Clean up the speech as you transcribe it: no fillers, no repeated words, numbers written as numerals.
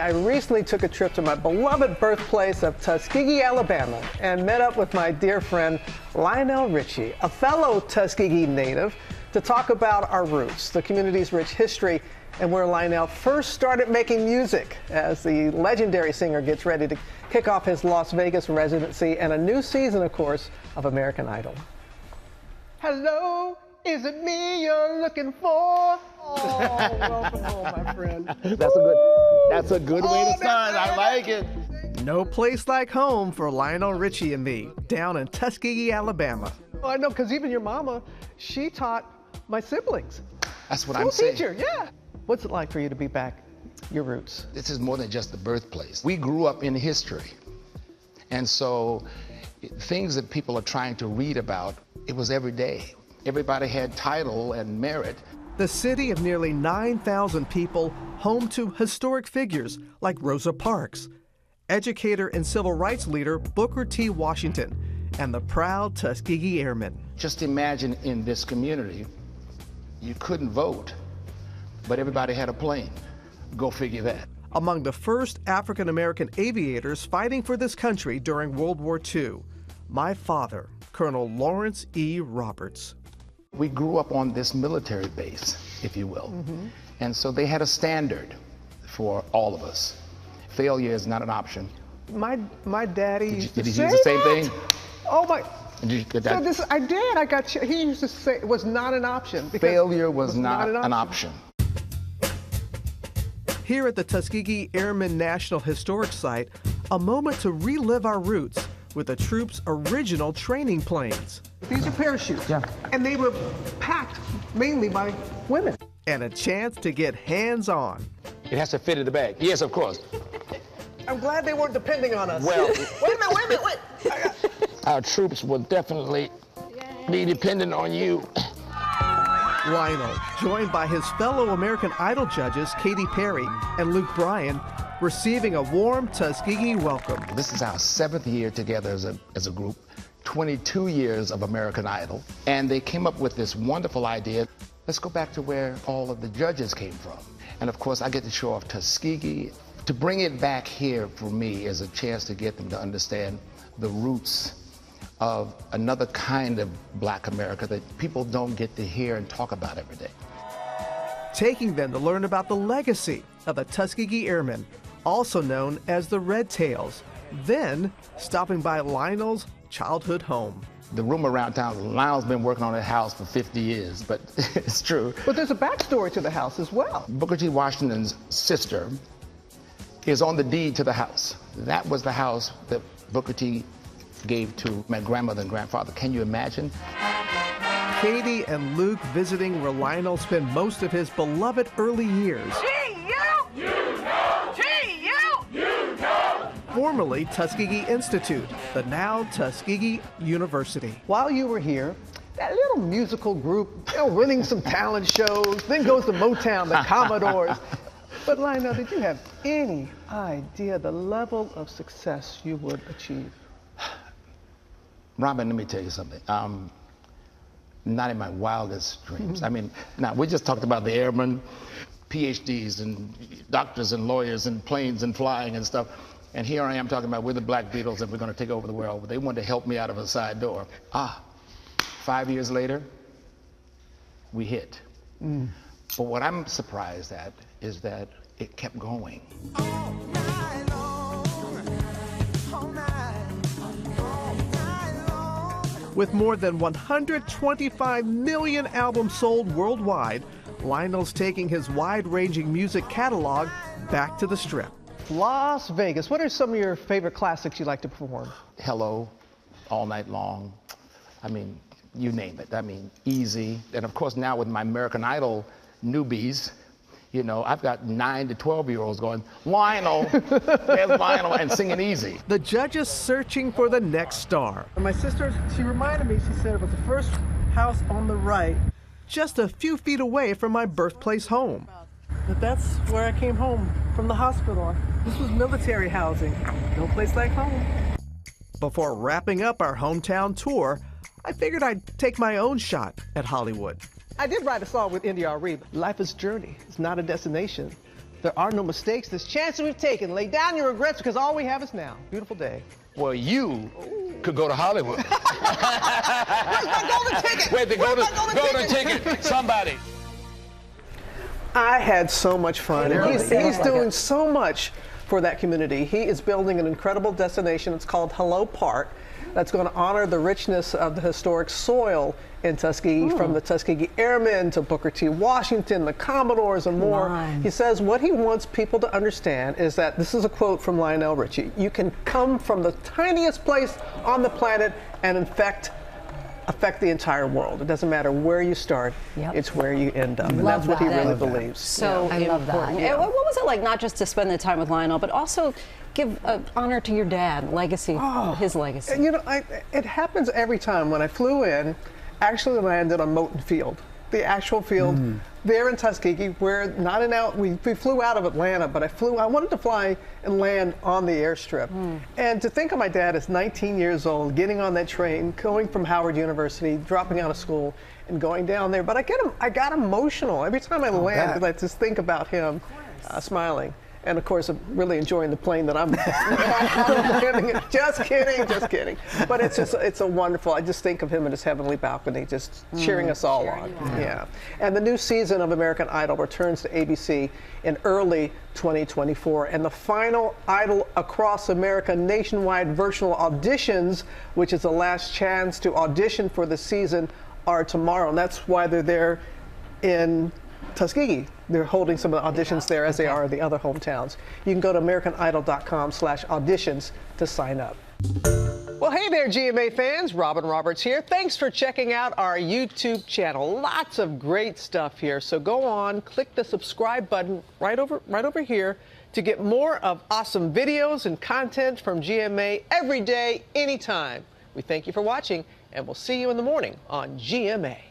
I recently took a trip to my beloved birthplace of Tuskegee, Alabama, and met up with my dear friend Lionel Richie, a fellow Tuskegee native, to talk about our roots, the community's rich history, and where Lionel first started making music as the legendary singer gets ready to kick off his Las Vegas residency and a new season, of course, of American Idol. Hello, is it me you're looking for? Oh, welcome home, my friend. That's a good way to start. I like it. No place like home for Lionel Richie and me down in Tuskegee, Alabama. Oh, I know, because even your mama, she taught my siblings. That's what I'm saying. Teacher, yeah. What's it like for you to be back, your roots? This is more than just the birthplace. We grew up in history. And so things that people are trying to read about, it was every day. Everybody had title and merit. The city of nearly 9,000 people, home to historic figures like Rosa Parks, educator and civil rights leader Booker T. Washington, and the proud Tuskegee Airmen. Just imagine in this community, you couldn't vote, but everybody had a plane. Go figure that. Among the first African-American aviators fighting for this country during World War II, my father, Colonel Lawrence E. Roberts. We grew up on this military base, if you will. And so they had a standard for all of us. Failure is not an option. My daddy Did he use the same thing? Oh my. Did you get that? So I did. He used to say it was not an option. Failure was not an option. Here at the Tuskegee Airmen National Historic Site, a moment to relive our roots with the troops' original training planes. These are parachutes. Yeah. And they were packed mainly by women. And a chance to get hands-on. It has to fit in the bag. Yes, of course. I'm glad they weren't depending on us. Well, wait a minute. Our troops will definitely be dependent on you. Lionel, joined by his fellow American Idol judges, Katy Perry and Luke Bryan, receiving a warm Tuskegee welcome. This is our 7th year together as a group, 22 years of American Idol, and they came up with this wonderful idea. Let's go back to where all of the judges came from. And of course, I get to show off Tuskegee. To bring it back here for me is a chance to get them to understand the roots of another kind of Black America that people don't get to hear and talk about every day. Taking them to learn about the legacy of the Tuskegee Airmen, also known as the Red Tails, then stopping by Lionel's childhood home. The rumor around town is Lionel's been working on that house for 50 years, but it's true. But there's a backstory to the house as well. Booker T. Washington's sister is on the deed to the house. That was the house that Booker T. gave to my grandmother and grandfather. Can you imagine? Katy and Luke visiting where Lionel spent most of his beloved early years. Formerly Tuskegee Institute, the now Tuskegee University. While you were here, that little musical group, winning some talent shows, then goes to Motown, the Commodores. But Lionel, did you have any idea the level of success you would achieve? Robin, let me tell you something. Not in my wildest dreams. I mean, now we just talked about the airmen, PhDs and doctors and lawyers and planes and flying and stuff. And here I am talking about we're the Black Beatles and we're going to take over the world. They wanted to help me out of a side door. 5 years later, we hit. But what I'm surprised at is that it kept going. All night long, all night long. With more than 125 million albums sold worldwide, Lionel's taking his wide-ranging music catalog back to the Strip. Las Vegas, what are some of your favorite classics you like to perform? Hello, All Night Long. I mean, you name it. I mean, Easy. And of course, now with my American Idol newbies, you know, I've got 9 to 12-year-olds going, Lionel, there's Lionel, and singing Easy. The judges searching for the next star. My sister, she reminded me, she said it was the first house on the right, just a few feet away from my birthplace home. But that's where I came home from the hospital. This was military housing. No place like home. Before wrapping up our hometown tour, I figured I'd take my own shot at Hollywood. I did write a song with NDR Reed. Life is a journey. It's not a destination. There are no mistakes. There's chances we've taken. Lay down your regrets because all we have is now. Beautiful day. Well, you could go to Hollywood. Where's my golden ticket? Wait, the Where's golden, my golden ticket. Somebody. I had so much fun. And he's doing so much for that community. He is building an incredible destination. It's called Hello Park. That's going to honor the richness of the historic soil in Tuskegee, from the Tuskegee Airmen to Booker T. Washington, the Commodores, and more. Nice. He says what he wants people to understand is that, this is a quote from Lionel Richie, you can come from the tiniest place on the planet and affect the entire world. It doesn't matter where you start, it's where you end up. And Love that's what he that. really believes. So I love that. Yeah. What was it like, not just to spend the time with Lionel, but also give honor to your dad, legacy, his legacy? You know, it happens every time. When I flew in, actually landed on Moton Field, the actual field there in Tuskegee. We're not in out. We flew out of Atlanta, but I wanted to fly and land on the airstrip. And to think of my dad as 19 years old, getting on that train, going from Howard University, dropping out of school, and going down there. But I got emotional every time I land because I just think about him smiling. And of course, I'm really enjoying the plane that I'm landing in. Just kidding, just kidding. But it's a wonderful, I just think of him in his heavenly balcony, just cheering us all on. Yeah. And the new season of American Idol returns to ABC in early 2024. And the final Idol Across America nationwide virtual auditions, which is the last chance to audition for the season, are tomorrow. And that's why they're there in Tuskegee. They're holding some of the auditions there, as they are in the other hometowns. You can go to AmericanIdol.com/auditions to sign up. Well, hey there, GMA fans. Robin Roberts here. Thanks for checking out our YouTube channel. Lots of great stuff here. So go on, click the subscribe button right over here to get more of awesome videos and content from GMA every day, anytime. We thank you for watching, and we'll see you in the morning on GMA.